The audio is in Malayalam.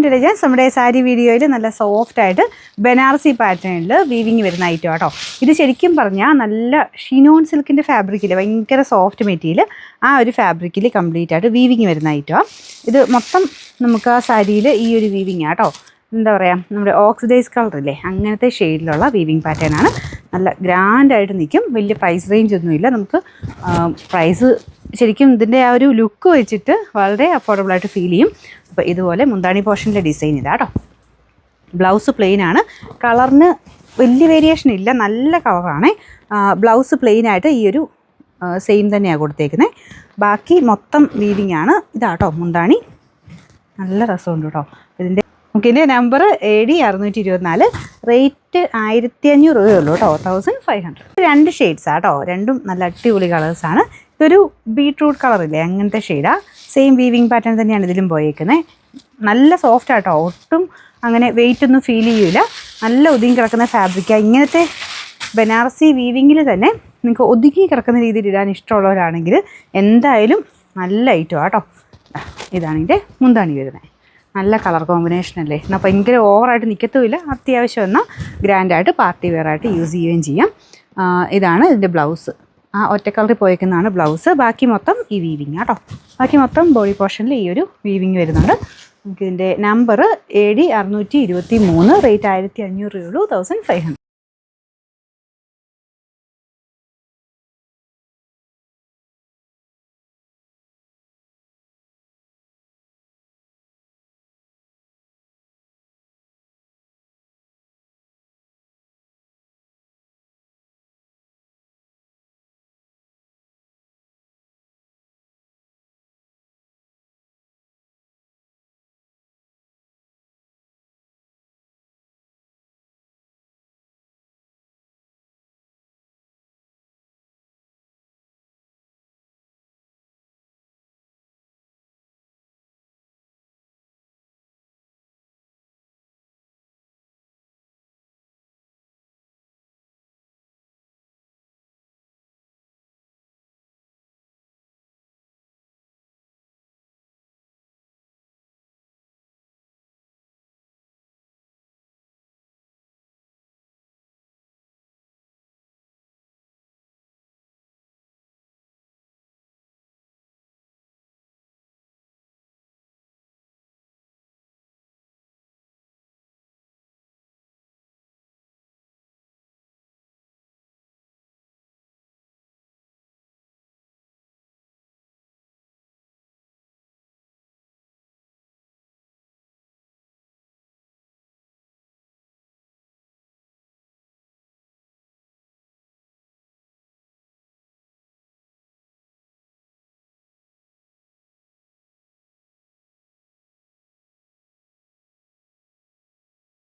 എൻ്റെ ഡിസൈൻസ് നമ്മുടെ സാരി വീഡിയോയിൽ നല്ല സോഫ്റ്റ് ആയിട്ട് ബനാറസി പാറ്റേണിൽ വീവിങ് വരുന്ന ഐറ്റം കേട്ടോ. ഇത് ശരിക്കും പറഞ്ഞാൽ നല്ല ഷിനോൺ സിൽക്കിൻ്റെ ഫാബ്രിക്കിൽ ഭയങ്കര സോഫ്റ്റ് മെറ്റീരിയൽ, ആ ഒരു ഫാബ്രിക്കിൽ കംപ്ലീറ്റ് ആയിട്ട് വീവിങ് വരുന്ന ഐറ്റമാണ്. ഇത് മൊത്തം നമുക്ക് ആ സാരിയിൽ ഈ ഒരു വീവിങ് ആട്ടോ. എന്താ പറയുക, നമ്മുടെ ഓക്സിഡൈസ് കളറില്ലേ അങ്ങനത്തെ ഷെയ്ഡിലുള്ള വീവിങ് പാറ്റേൺ ആണ്. നല്ല ഗ്രാൻഡായിട്ട് നിൽക്കും. വലിയ പ്രൈസ് റേഞ്ച് ഒന്നുമില്ല. നമുക്ക് പ്രൈസ് ശരിക്കും ഇതിൻ്റെ ആ ഒരു ലുക്ക് വെച്ചിട്ട് വളരെ അഫോർഡബിളായിട്ട് ഫീൽ ചെയ്യും. അപ്പോൾ ഇതുപോലെ മുന്താണി പോർഷനിലെ ഡിസൈൻ ഇതാട്ടോ. ബ്ലൗസ് പ്ലെയിൻ ആണ്. കളറിന് വലിയ വേരിയേഷൻ ഇല്ല, നല്ല കളറാണ്. ബ്ലൗസ് പ്ലെയിൻ ആയിട്ട് ഈ ഒരു സെയിം തന്നെയാണ് കൊടുത്തേക്കുന്നത്. ബാക്കി മൊത്തം വീവിങ് ആണ്. ഇതാട്ടോ മുന്താണി. നല്ല രസമുണ്ട് കേട്ടോ. ഇതിൻ്റെ ഇതിൻ്റെ നമ്പർ AD 624, റേറ്റ് 1500 രൂപയുള്ളൂ കേട്ടോ, 1500. 2 ഷെയ്ഡ്സാണ് കേട്ടോ. രണ്ടും നല്ല അടിപൊളി കളേഴ്സാണ്. ഇതൊരു ബീട്രൂട്ട് കളറില്ലേ അങ്ങനത്തെ ഷെയ്ഡാണ്. സെയിം വീവിങ് പാറ്റേൺ തന്നെയാണ് ഇതിലും പോയേക്കുന്നത്. നല്ല സോഫ്റ്റ് ആട്ടോ, ഒട്ടും അങ്ങനെ വെയിറ്റ് ഒന്നും ഫീൽ ചെയ്യില്ല. നല്ല ഒതുങ്ങി കിടക്കുന്ന ഫാബ്രിക്കാണ്. ഇങ്ങനത്തെ ബനാറസി വീവിങ്ങിൽ തന്നെ നിങ്ങൾക്ക് ഒതുങ്ങി കിടക്കുന്ന രീതിയിൽ ഇടാൻ ഇഷ്ടമുള്ളവരാണെങ്കിൽ എന്തായാലും നല്ല ഐറ്റം ആട്ടോ. ഇതാണ് ഇതിൻ്റെ മുന്താണി വരുന്നത്. നല്ല കളർ കോമ്പിനേഷൻ അല്ലേ, എന്നാൽ ഭയങ്കര ഓവറായിട്ട് നിൽക്കത്തുമില്ല. അത്യാവശ്യം എന്നാൽ ഗ്രാൻഡായിട്ട് പാർട്ടി വെയർ ആയിട്ട് യൂസ് ചെയ്യുകയും ചെയ്യാം. ഇതാണ് ഇതിൻ്റെ ബ്ലൗസ്. ആ ഒറ്റ കളറിൽ പോയേക്കുന്നതാണ് ബ്ലൗസ്. ബാക്കി മൊത്തം ഈ വീവിങ് ആട്ടോ. ബാക്കി മൊത്തം ബോഡി പോർഷനിൽ ഈ ഒരു വീവിങ് വരുന്നുണ്ട്. നമുക്കിതിൻ്റെ നമ്പർ AD 623, റേറ്റ് 1500 രൂപയുള്ളൂ, 1500.